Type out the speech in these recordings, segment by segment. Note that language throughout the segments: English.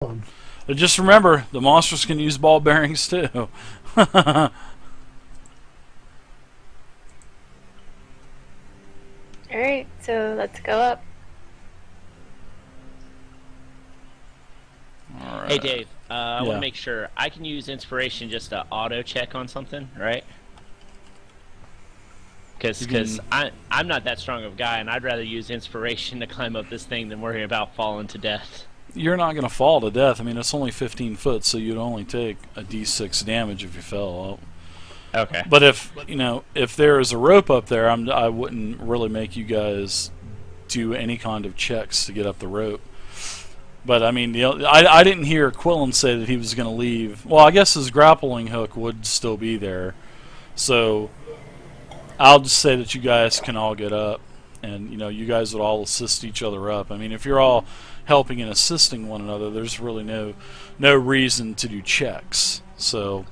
But just remember, the monsters can use ball bearings too. Alright, so let's go up. Right. Hey Dave, I want to make sure I can use inspiration just to auto check on something, right? Because I'm not that strong of a guy, and I'd rather use inspiration to climb up this thing than worry about falling to death. You're not going to fall to death. I mean, it's only 15 foot, so you'd only take a d6 damage if you fell. Okay. But if there is a rope up there, I wouldn't really make you guys do any kind of checks to get up the rope. But I mean, I didn't hear Quillen say that he was going to leave. Well, I guess his grappling hook would still be there, so I'll just say that you guys can all get up, and you guys would all assist each other up. I mean, if you're all helping and assisting one another, there's really no reason to do checks. So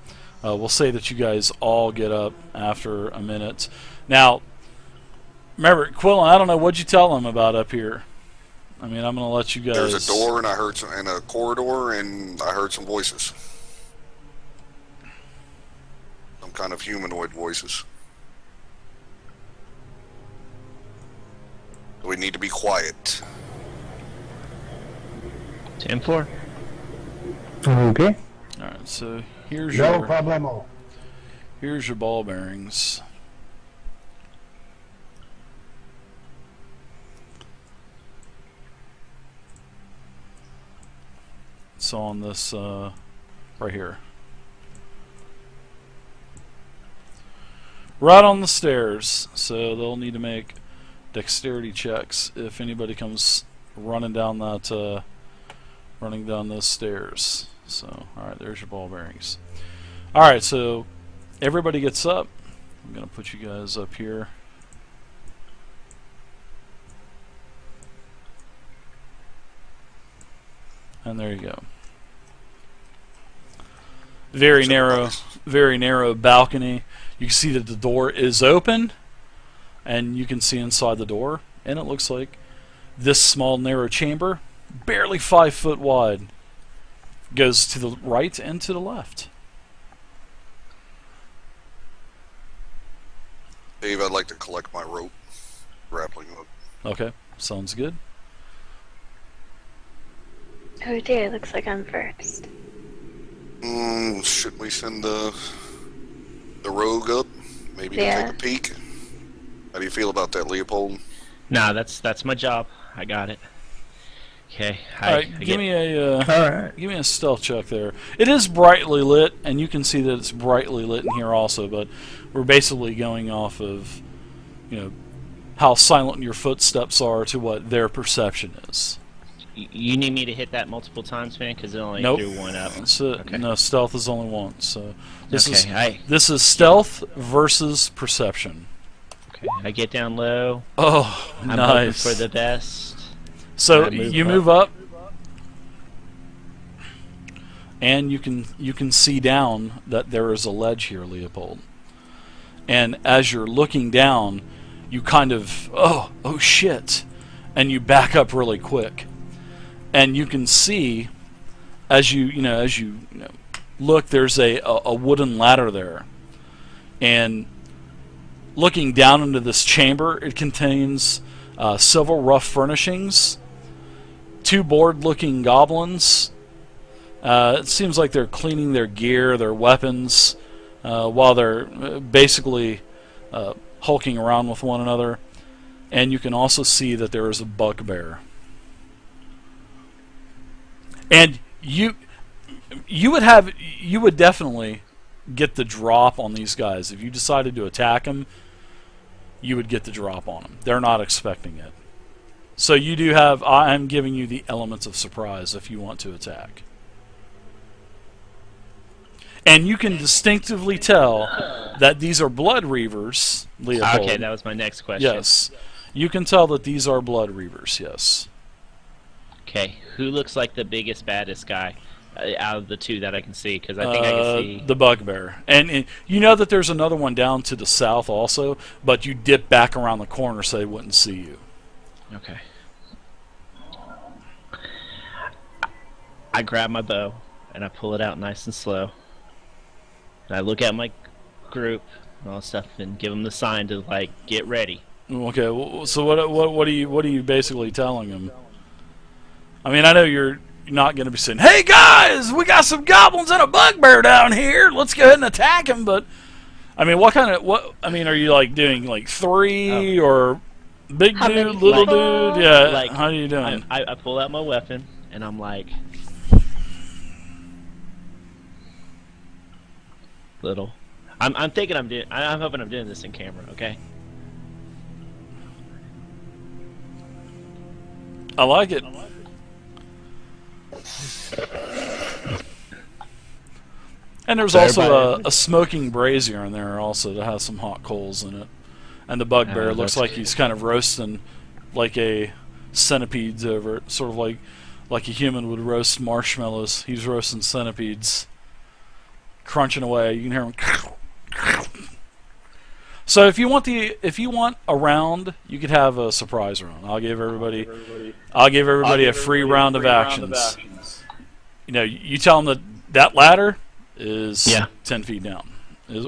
we'll say that you guys all get up after a minute. Now, remember, Quillen, I don't know, what'd you tell them about up here? I mean, I'm going to let you guys... There's a door, and I heard some, and a corridor, and I heard some voices. Some kind of humanoid voices. We need to be quiet. 10-4. Okay. Alright, so here's No problemo. Here's your ball bearings. So on this right here, right on the stairs, so they'll need to make dexterity checks if anybody comes running down that running down those stairs. So alright, there's your ball bearings. Alright, so everybody gets up. I'm gonna put you guys up here. And there you go. Very narrow balcony. You can see that the door is open, and you can see inside the door, and it looks like this small narrow chamber, barely 5 foot wide, goes to the right and to the left. Dave, I'd like to collect my rope, grappling hook. Okay, sounds good. Oh dear, looks like I'm first. Should we send the rogue up? Maybe to take a peek? How do you feel about that, Leopold? Nah, that's my job. I got it. Okay. Alright, give me a stealth check there. It is brightly lit, and you can see that it's brightly lit in here also, but we're basically going off of, how silent your footsteps are to what their perception is. You need me to hit that multiple times, man, because it only threw one up. Okay. No, stealth is only one. So this is stealth versus perception. Okay, I get down low. Oh, I'm nice. hoping for the best. So you move up, and you can see down that there is a ledge here, Leopold. And as you're looking down, you kind of oh shit, and you back up really quick. And you can see, as you look, there's a wooden ladder there. And looking down into this chamber, it contains several rough furnishings, 2 bored-looking goblins. It seems like they're cleaning their gear, their weapons, while they're basically hulking around with one another. And you can also see that there is a bugbear. And you would definitely get the drop on these guys. If you decided to attack them, you would get the drop on them. They're not expecting it. So you do have, I'm giving you the elements of surprise if you want to attack. And you can distinctively tell that these are BloodReavers, Leopold. Okay, that was my next question. Yes. You can tell that these are BloodReavers, yes. Okay, who looks like the biggest, baddest guy out of the 2 that I can see? Because I think I can see... The bugbear. And you know that there's another one down to the south also, but you dip back around the corner so they wouldn't see you. Okay. I grab my bow and I pull it out nice and slow. And I look at my group and all that stuff and give them the sign to like get ready. Okay, so what are you basically telling him? I mean, I know you're not going to be saying, "Hey guys, we got some goblins and a bugbear down here. Let's go ahead and attack him." But I mean, are you like doing like 3 or big How dude, many little people? dude? Yeah, Like, how are you doing? I pull out my weapon and I'm like, little. I'm hoping I'm doing this in camera. Okay. I like it. And there's So also a smoking brazier in there also that has some hot coals in it. And the bugbear looks that's like he's kind of roasting like a centipedes over it, sort of like a human would roast marshmallows. He's roasting centipedes, crunching away. You can hear him. So if you want a round, you could have a surprise round. I'll give everybody a free round of actions. You know, you tell them that ladder is 10 feet down,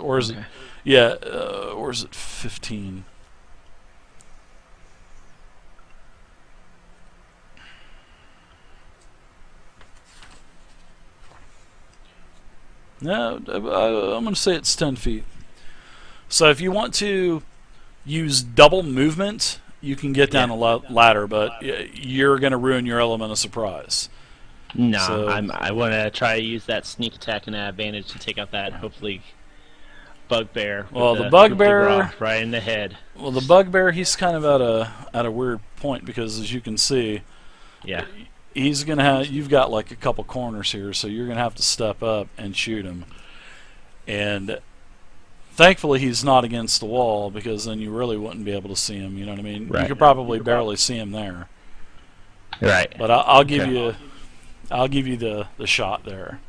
or is it 15? No, I'm going to say it's 10 feet. So if you want to use double movement, you can get down a ladder, but you're going to ruin your element of surprise. No, So- I want to try to use that sneak attack and that advantage to take out that hopefully bugbear. with Well, the coup de bugbear- grace right in the head. Well, the bugbear, he's kind of at a weird point because, as you can see, Yeah. he's gonna have. You've got like a couple corners here, so you're gonna have to step up and shoot him. And thankfully, he's not against the wall because then you really wouldn't be able to see him. You know what I mean? You Right. could probably barely see him there. Right. But I'll give Okay. you the shot there.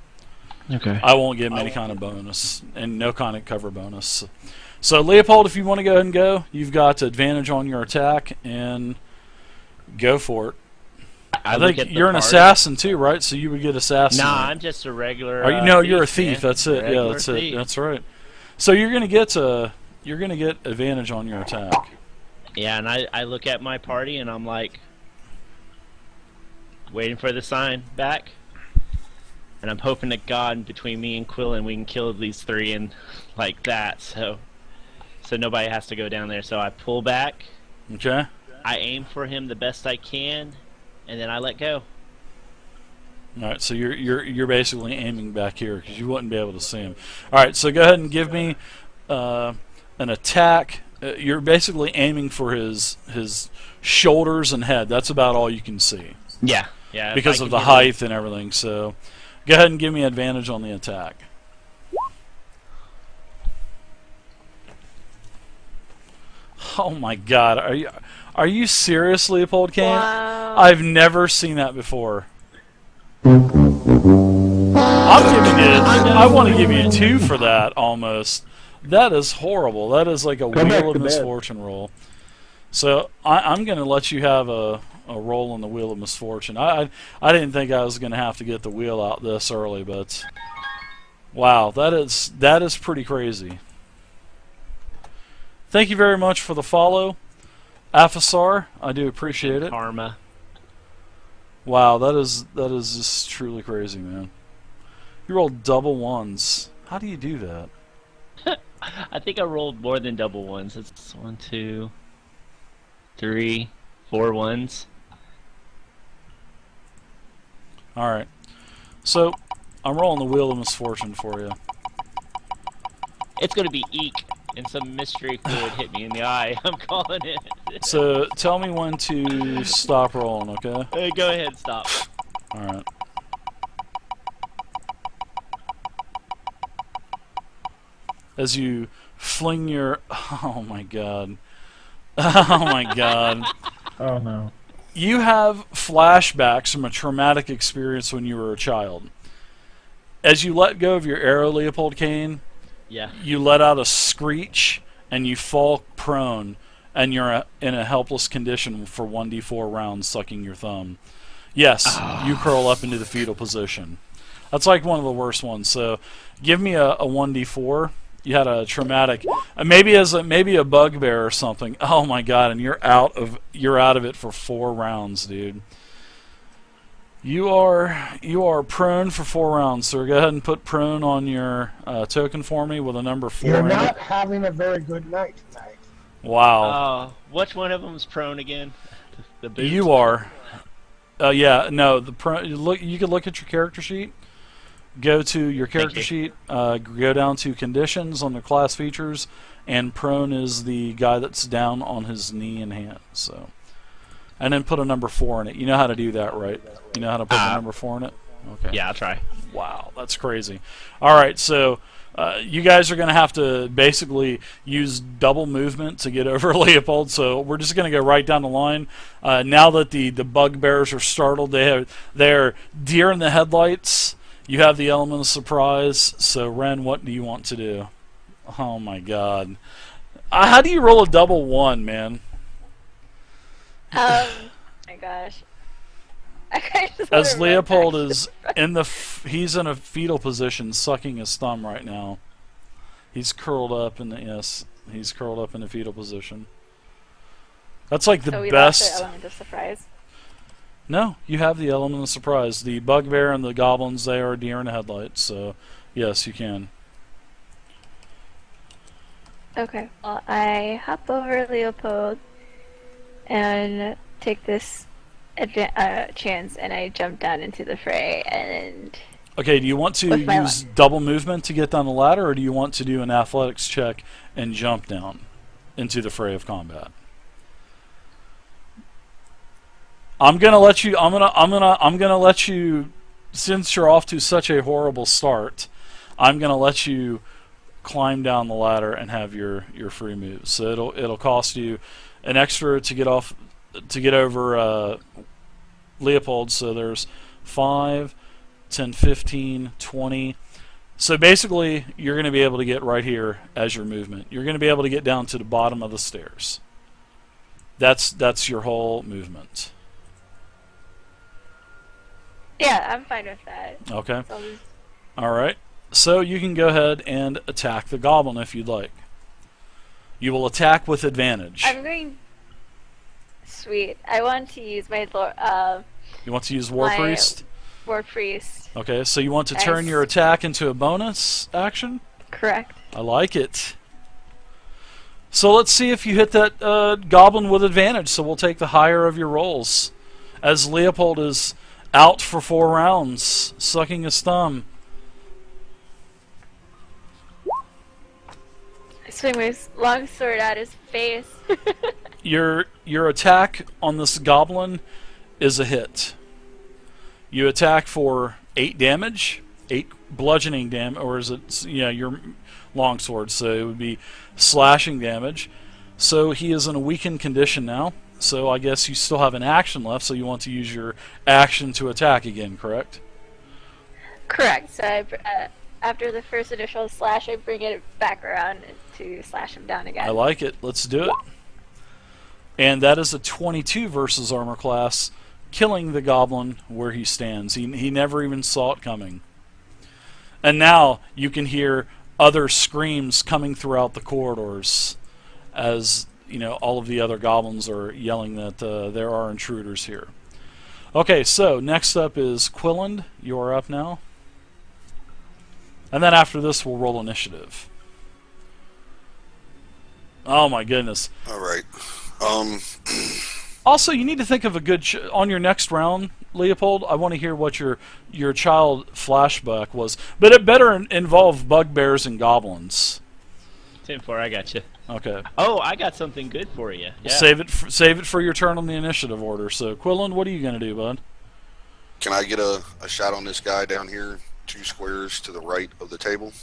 Okay. I won't give him any kind of bonus and no kind of cover bonus. So Leopold, if you want to go ahead and go, you've got advantage on your attack and go for it. I look think at the you're an party. assassin too, right? So you would get assassin. Nah, I'm just a regular. Are you? No, you're a thief, thief. man. That's it. Yeah, Regular that's thief. it. That's right. So you're gonna get advantage on your attack. Yeah, and I look at my party and I'm like, waiting for the sign back, and I'm hoping to God between me and Quillen we can kill these 3 and like that, so nobody has to go down there. So I pull back, Okay. I aim for him the best I can, and then I let go. All right. So you're basically aiming back here because you wouldn't be able to see him. All right. So go ahead and give me an attack. You're basically aiming for his shoulders and head. That's about all you can see Yeah. Yeah. if because I of can the hit him- height and everything. So go ahead and give me advantage on the attack. Oh my God! Are you serious, Leopoldkain? Wow. I've never seen that before. I'm giving you. I want to give you 2 for that almost. That is horrible. That is like a Go back wheel of to bed. misfortune roll. So I'm going to let you have a roll on the wheel of misfortune. I didn't think I was going to have to get the wheel out this early, but wow, that is pretty crazy. Thank you very much for the follow, Afasar. I do appreciate it. Karma. Wow, that is just truly crazy, man. You rolled double ones. How do you do that? I think I rolled more than double ones. It's 1, 2, 3, 4 ones. All right. So I'm rolling the wheel of misfortune for you. It's gonna be eek, and some mystery fluid hit me in the eye. I'm calling it. So tell me when to stop rolling, okay? Hey, go ahead, stop. All right. As you fling your... Oh, my God. Oh, my God. Oh no. You have flashbacks from a traumatic experience when you were a child. As you let go of your arrow, Leopoldkain, Yeah. you let out a screech and you fall prone, and you're in a helpless condition for 1d4 rounds sucking your thumb. Yes, you curl up into the fetal position. That's like one of the worst ones. So, give me a 1d4. You had a traumatic, maybe a bugbear or something. Oh my god! And you're out of it for 4 rounds, dude. You are prone for 4 rounds. So go ahead and put prone on your token for me with a number 4. You're in not it. having a very good night tonight. Wow. Which one of them is prone again? The boot? You are. Yeah. No. Look. You can look at your character sheet. Go to your character sheet. Go down to conditions on the class features, and prone is the guy that's down on his knee and hand. So, and then put a number 4 in it. You know how to do that, right? You know how to put the number 4 in it. Okay. Yeah, I'll try. Wow, that's crazy. All right, so you guys are going to have to basically use double movement to get over Leopold. So we're just going to go right down the line. Now that the bugbears are startled, they're deer in the headlights. You have the element of surprise. So Ren, what do you want to do? Oh my God, how do you roll a double 1, man? My gosh. As Leopold is he's in a fetal position, sucking his thumb right now. He's curled up in the fetal position. That's like the so we best. lost the element of surprise. No, you have the element of surprise. The bugbear and the goblins, they are deer in the headlights. So, yes, you can. Okay. Well, I hop over Leopold and take this chance, and I jump down into the fray. And Okay, do you want to use double movement to get down the ladder, or do you want to do an athletics check and jump down into the fray of combat? I'm gonna let you. Since you're off to such a horrible start, I'm gonna let you climb down the ladder and have your free moves. So it'll cost you an extra to get over Leopold. So there's 5, 10, 15, 20. So basically, you're going to be able to get right here as your movement. You're going to be able to get down to the bottom of the stairs. That's your whole movement. yeah, I'm fine with that. Okay. So All right. So you can go ahead and attack the goblin if you'd like. You will attack with advantage. I'm going. Sweet. I want to use my You want to use War Priest? War Priest. Okay, so you want to Nice. turn your attack into a bonus action? Correct. I like it. So let's see if you hit that goblin with advantage. So we'll take the higher of your rolls. As Leopold is out for 4 rounds, sucking his thumb. I swing my long sword at his face. Your attack on this goblin is a hit. You attack for 8 damage, 8 bludgeoning damage, or is it, your longsword, so it would be slashing damage. So he is in a weakened condition now, so I guess you still have an action left, so you want to use your action to attack again, correct? Correct. So after the first initial slash, I bring it back around to slash him down again. I like it. Let's do it. And that is a 22 versus armor class, killing the goblin where he stands. He never even saw it coming. And now you can hear other screams coming throughout the corridors as all of the other goblins are yelling that there are intruders here. Okay, so next up is Quilland. You are up now. And then after this, we'll roll initiative. Oh my goodness. All right. Also, you need to think of a good on your next round, Leopold. I want to hear what your child flashback was, but it better involve bugbears and goblins. 10-4, I got you. Okay. Oh, I got something good for you. Yeah. Save it for your turn on the initiative order. So, Quillen, what are you gonna do, bud? Can I get a shot on this guy down here, 2 squares to the right of the table?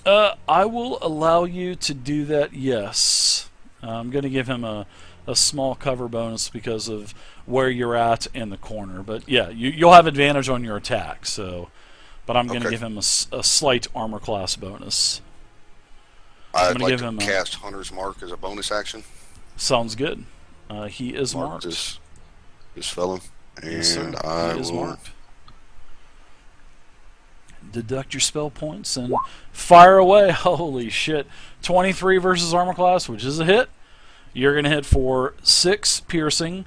I will allow you to do that. Yes, I'm gonna give him a small cover bonus because of where you're at in the corner. But yeah, you'll have advantage on your attack. So, but I'm gonna give him a slight armor class bonus. I'd like to cast Hunter's Mark as a bonus action. Sounds good. He is marked. This fellow. Yes, sir. And I He is will. marked. Deduct your spell points and fire away. Holy shit. 23 versus armor class, which is a hit. You're going to hit for 6 piercing,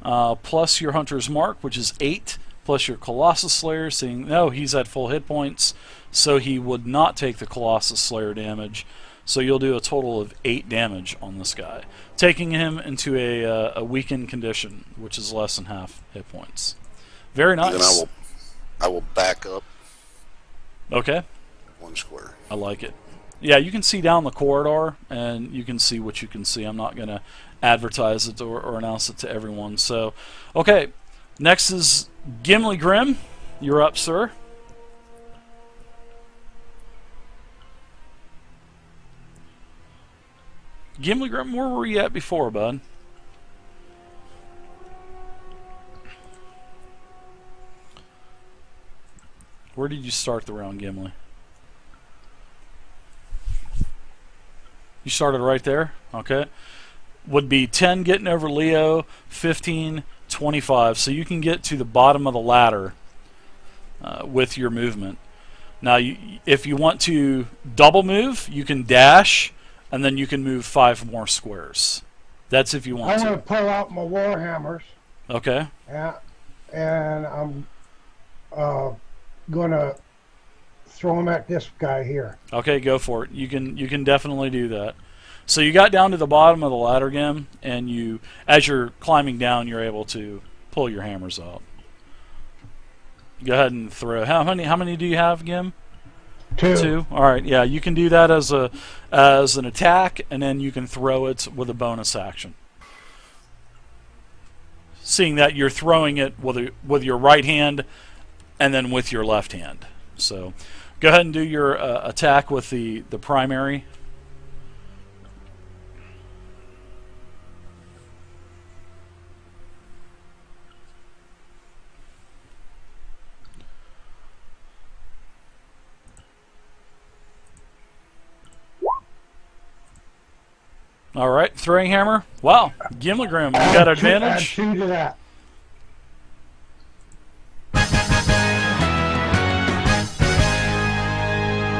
plus your hunter's mark, which is 8, plus your Colossus Slayer. Seeing, no, he's at full hit points, so he would not take the Colossus Slayer damage. So you'll do a total of 8 damage on this guy, taking him into a weakened condition, which is less than half hit points. Very nice. And then I will back up Okay, 1 square. I like it. Yeah, you can see down the corridor, and you can see what you can see. I'm not going to advertise it or announce it to everyone. So, okay, next is Gimli Grim. You're up, sir. Gimli Grim, where were you at before, bud? Where did you start the round, Gimli? You started right there? Okay. Would be 10 getting over Leo, 15, 25. So you can get to the bottom of the ladder with your movement. Now, if you want to double move, you can dash, and then you can move 5 more squares. That's if you want I'm to. going to pull out my war hammers. Okay. Yeah, and I'm going to throw them at this guy here. Okay, go for it. You can definitely do that. So you got down to the bottom of the ladder again, and you, as you're climbing down, you're able to pull your hammers out. Go ahead and throw. How many do you have, Gim? 2. 2. All right. Yeah, you can do that as an attack, and then you can throw it with a bonus action. Seeing that you're throwing it with your right hand, and then with your left hand. So, go ahead and do your attack with the primary. All right, throwing hammer. Wow, Gimli Grim, you got advantage. Add 2 to that.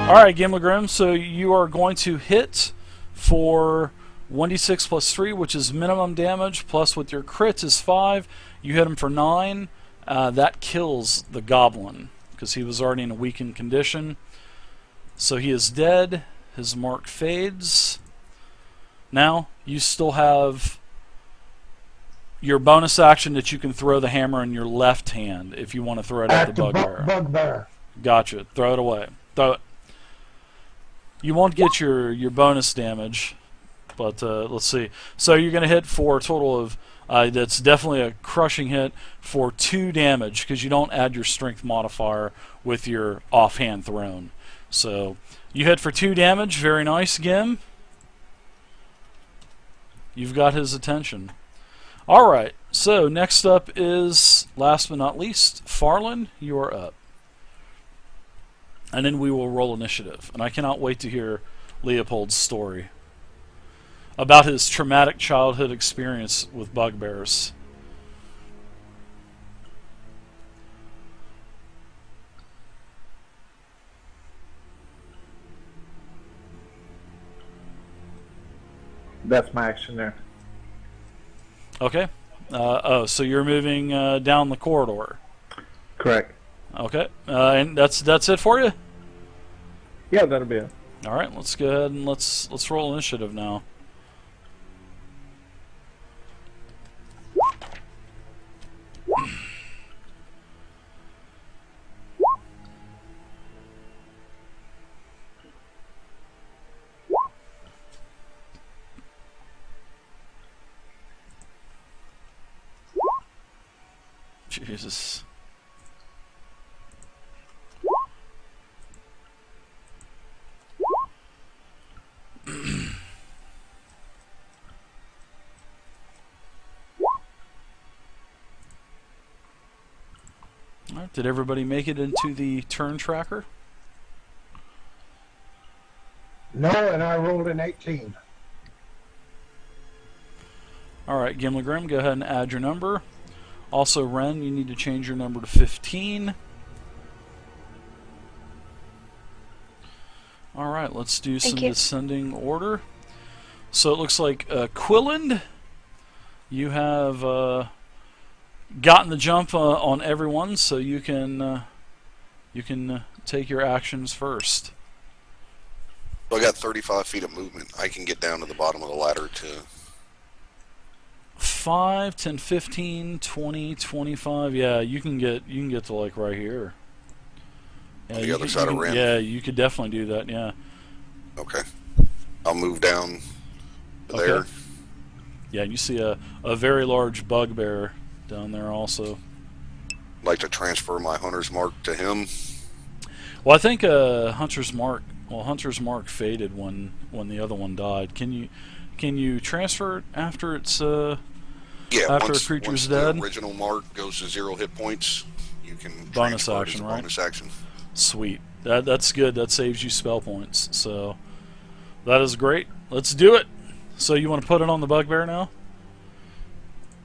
All right, Gimli Grim, so you are going to hit for 1d6 plus 3, which is minimum damage, plus with your crit is 5. You hit him for 9. That kills the goblin, because he was already in a weakened condition. So he is dead. His mark fades. Now, you still have your bonus action that you can throw the hammer in your left hand if you want to throw it at the bugbear. Bugbear. Gotcha. Throw it away. Throw it. You won't get your bonus damage, but let's see. So you're going to hit for a total of, that's definitely a crushing hit, for 2 damage, because you don't add your strength modifier with your offhand thrown. So you hit for 2 damage. Very nice, Gim. You've got his attention. Alright, so next up is, last but not least, Farland, you are up. And then we will roll initiative. And I cannot wait to hear Leopold's story about his traumatic childhood experience with bugbears. That's my action there. Okay. Oh, so you're moving down the corridor. Correct. Okay. And that's it for you? Yeah, that'll be it. All right, let's go ahead and let's roll initiative now. Jesus. All right, did everybody make it into the turn tracker? No, and I rolled an 18. All right, Gimli Grim, go ahead and add your number. Also, Ren, you need to change your number to 15. Alright, let's do some descending order. So it looks like Quilland, you have gotten the jump on everyone, so you can take your actions first. So I got 35 feet of movement. I can get down to the bottom of the ladder to... 5, 10, 15, 20, 25. Yeah, you can get to like right here. Yeah, on the other side of Ren. Yeah, you could definitely do that. Yeah. Okay. I'll move down to there. Yeah, you see a very large bugbear down there also. I'd like to transfer my hunter's mark to him. Well, I think Hunter's Mark faded when the other one died. Can you transfer it after it's after a creature's dead? The original mark goes to 0 hit points. You can bonus transfer action, it as a right? bonus action. Sweet. That's good. That saves you spell points. So that is great. Let's do it. So you want to put it on the bugbear now?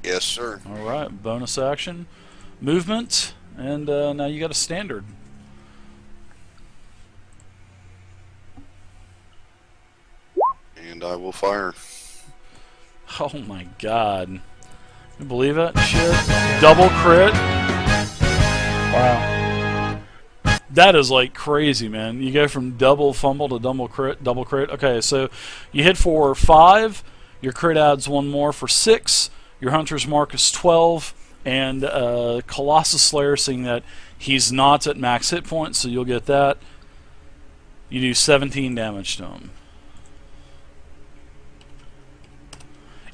Yes, sir. All right. Bonus action, movement, and now you got a standard. And I will fire. Oh my god. You believe it? Shit. Double crit. Wow. That is like crazy, man. You go from double fumble to double crit. Okay, so you hit for 5. Your crit adds 1 more for 6. Your hunter's mark is 12. And Colossus Slayer, seeing that he's not at max hit points, so you'll get that. You do 17 damage to him.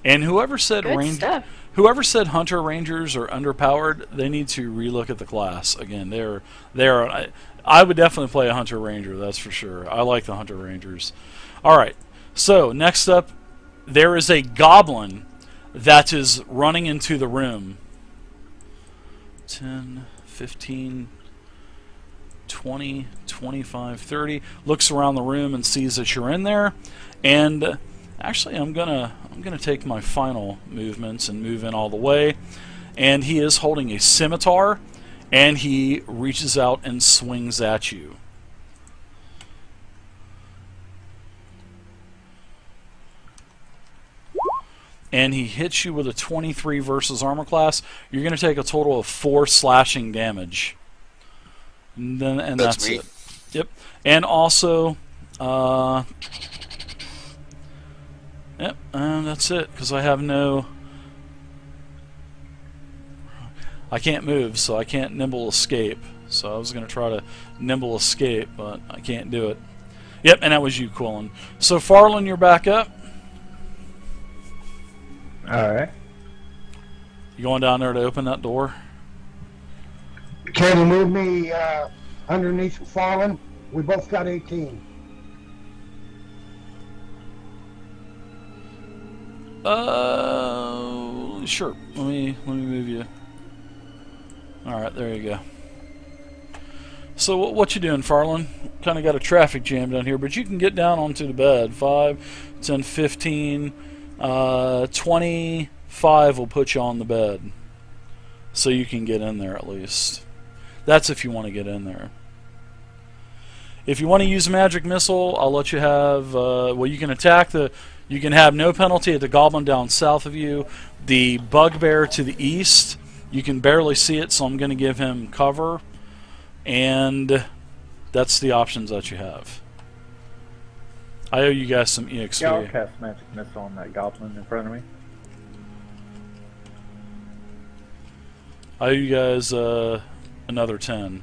And whoever said whoever said Hunter Rangers are underpowered, they need to relook at the class again. I would definitely play a Hunter Ranger, that's for sure. I like the Hunter Rangers. All right. So next up, there is a goblin that is running into the room. 10, 15, 20, 25, 30. Looks around the room and sees that you're in there, and actually, I'm gonna take my final movements and move in all the way. And he is holding a scimitar, and he reaches out and swings at you. And he hits you with a 23 versus armor class. You're gonna take a total of 4 slashing damage. And that's me. it. Yep. And also, yep, that's it, because I can't move, so I can't nimble escape. So I was going to try to nimble escape, but I can't do it. Yep, and that was you, Quillen. So Farland, you're back up. Alright. You going down there to open that door? Can you move me underneath Fallen? We both got 18. Sure. Let me move you. All right, there you go. So what you doing, Farland? Kind of got a traffic jam down here, but you can get down onto the bed. 5, 10, 15, 25 will put you on the bed, so you can get in there at least. That's if you want to get in there. If you want to use magic missile, I'll let you have. Well, you can attack the. You can have no penalty at the goblin down south of you. The bugbear to the east, you can barely see it, so I'm going to give him cover. And that's the options that you have. I owe you guys some EXP. Yeah, I'll cast magic missile on that goblin in front of me. I owe you guys another 10.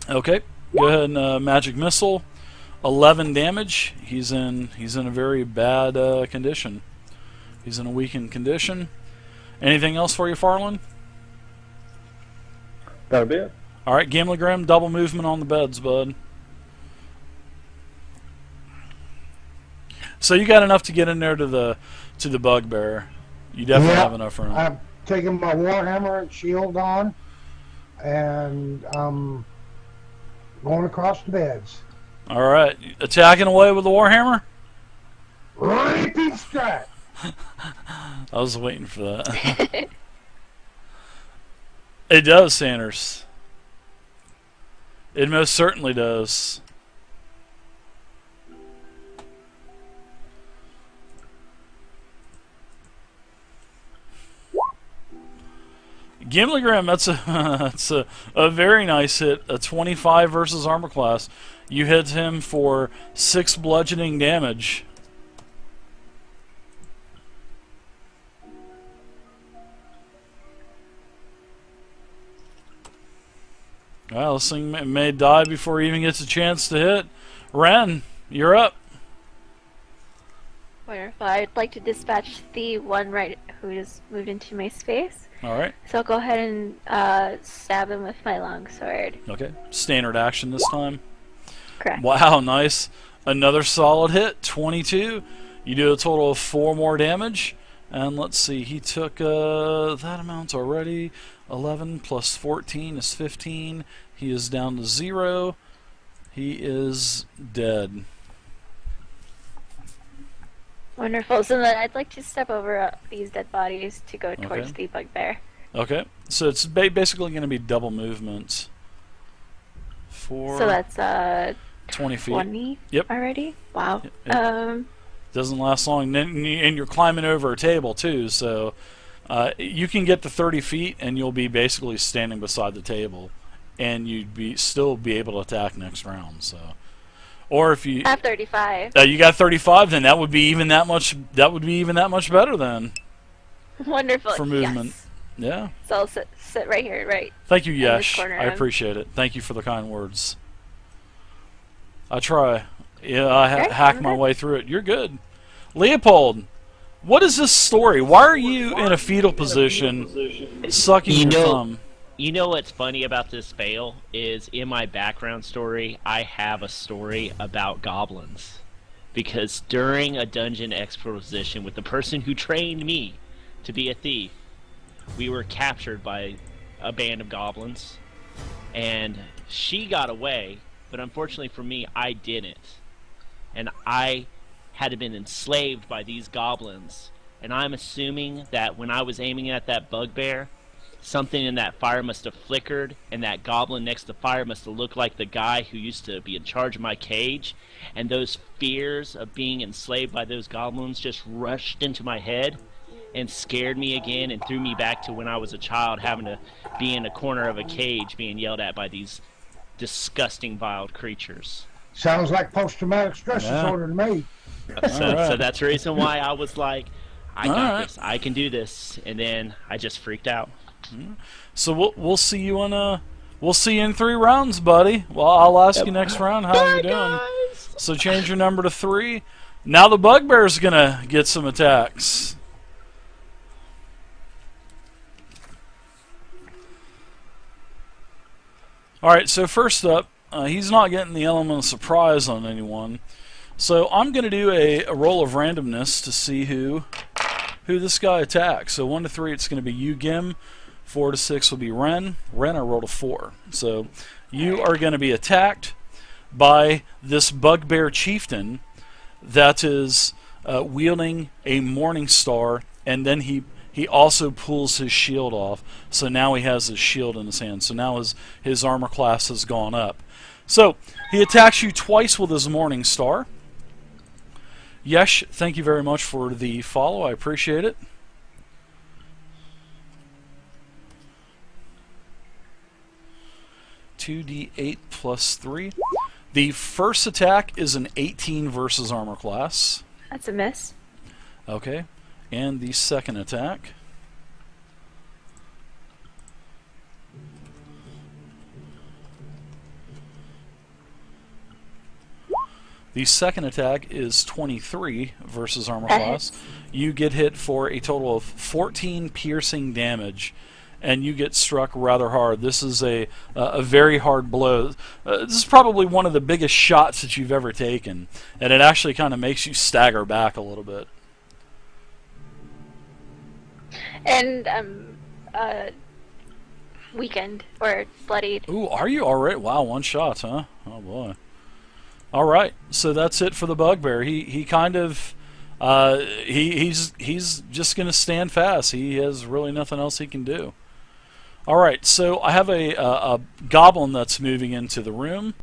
Okay, go ahead and magic missile. 11 damage. He's in a very bad condition. He's in a weakened condition. Anything else for you, Farland? That'll be it. All right, Gimli Grim, double movement on the beds, bud. So you got enough to get in there to the bugbear. You definitely have enough room. I'm taking my warhammer and shield on, and going across the beds. All right, attacking away with the warhammer. Raping strike. I was waiting for that. It does, Sanders. It most certainly does. Gimli-Grim, that's a very nice hit. A 25 versus armor class. You hit him for 6 bludgeoning damage. Well, this thing may die before he even gets a chance to hit. Ren, you're up. Wonderful. I'd like to dispatch the one right who just moved into my space. All right. So I'll go ahead and stab him with my longsword. Okay. Standard action this time. Correct. Wow, nice. Another solid hit. 22. You do a total of 4 more damage. And let's see, he took that amount already. 11 plus 14 is 15. He is down to 0. He is dead. Wonderful. So then I'd like to step over these dead bodies to go towards the bugbear. Okay. So it's basically going to be double movement. So that's 20 feet. 20 Yep. already? Wow. Yep. Doesn't last long. And you're climbing over a table too, so you can get to 30 feet and you'll be basically standing beside the table, and you'd still be able to attack next round. So, or if you I have 35. you got 35, then that would be even that much. That would be even that much better then Wonderful. for movement. Yes. Yeah. So I'll sit right here, right? Thank you, in this Yesh. corner I of- appreciate it. Thank you for the kind words. I try. Yeah, I Okay, hack I'm my good. way through it. You're good. Leopold, what is this story? Why are you in a fetal position, sucking You your know- thumb? You know what's funny about this fail is in my background story, I have a story about goblins. Because during a dungeon exposition with the person who trained me to be a thief, we were captured by a band of goblins. And she got away, but unfortunately for me, I didn't. And I had been enslaved by these goblins. And I'm assuming that when I was aiming at that bugbear, something in that fire must have flickered, and that goblin next to fire must have looked like the guy who used to be in charge of my cage, and those fears of being enslaved by those goblins just rushed into my head and scared me again and threw me back to when I was a child, having to be in a corner of a cage being yelled at by these disgusting vile creatures. Sounds like post-traumatic stress Yeah. disorder to me. So Alright. that's the reason why I was like, I got Alright. this, I can do this, and then I just freaked out. So we'll see you in 3 rounds, buddy. Well, I'll ask you next round how you're doing. So change your number to 3. Now the bugbear's gonna get some attacks. Alright, so first up, he's not getting the element of surprise on anyone. So I'm going to do a roll of randomness to see who this guy attacks. So 1 to 3, it's going to be you, Gim. 4 to 6 will be Ren. Ren, I rolled a 4. So you are going to be attacked by this bugbear chieftain that is wielding a morning star, and then he also pulls his shield off. So now he has his shield in his hand. So now his armor class has gone up. So he attacks you twice with his morning star. Yesh, thank you very much for the follow. I appreciate it. $2d8 plus 3. The first attack is an 18 versus armor class. That's a miss. Okay. And the second attack. The second attack is 23 versus armor That class. hits. You get hit for a total of 14 piercing damage, and you get struck rather hard. This is a very hard blow. This is probably one of the biggest shots that you've ever taken, and it actually kind of makes you stagger back a little bit. And weakened or bloodied. Ooh, are you alright? Wow, 1 shot, huh? Oh boy. All right, so that's it for the bugbear. He kind of he's just gonna stand fast. He has really nothing else he can do. All right, so I have a goblin that's moving into the room.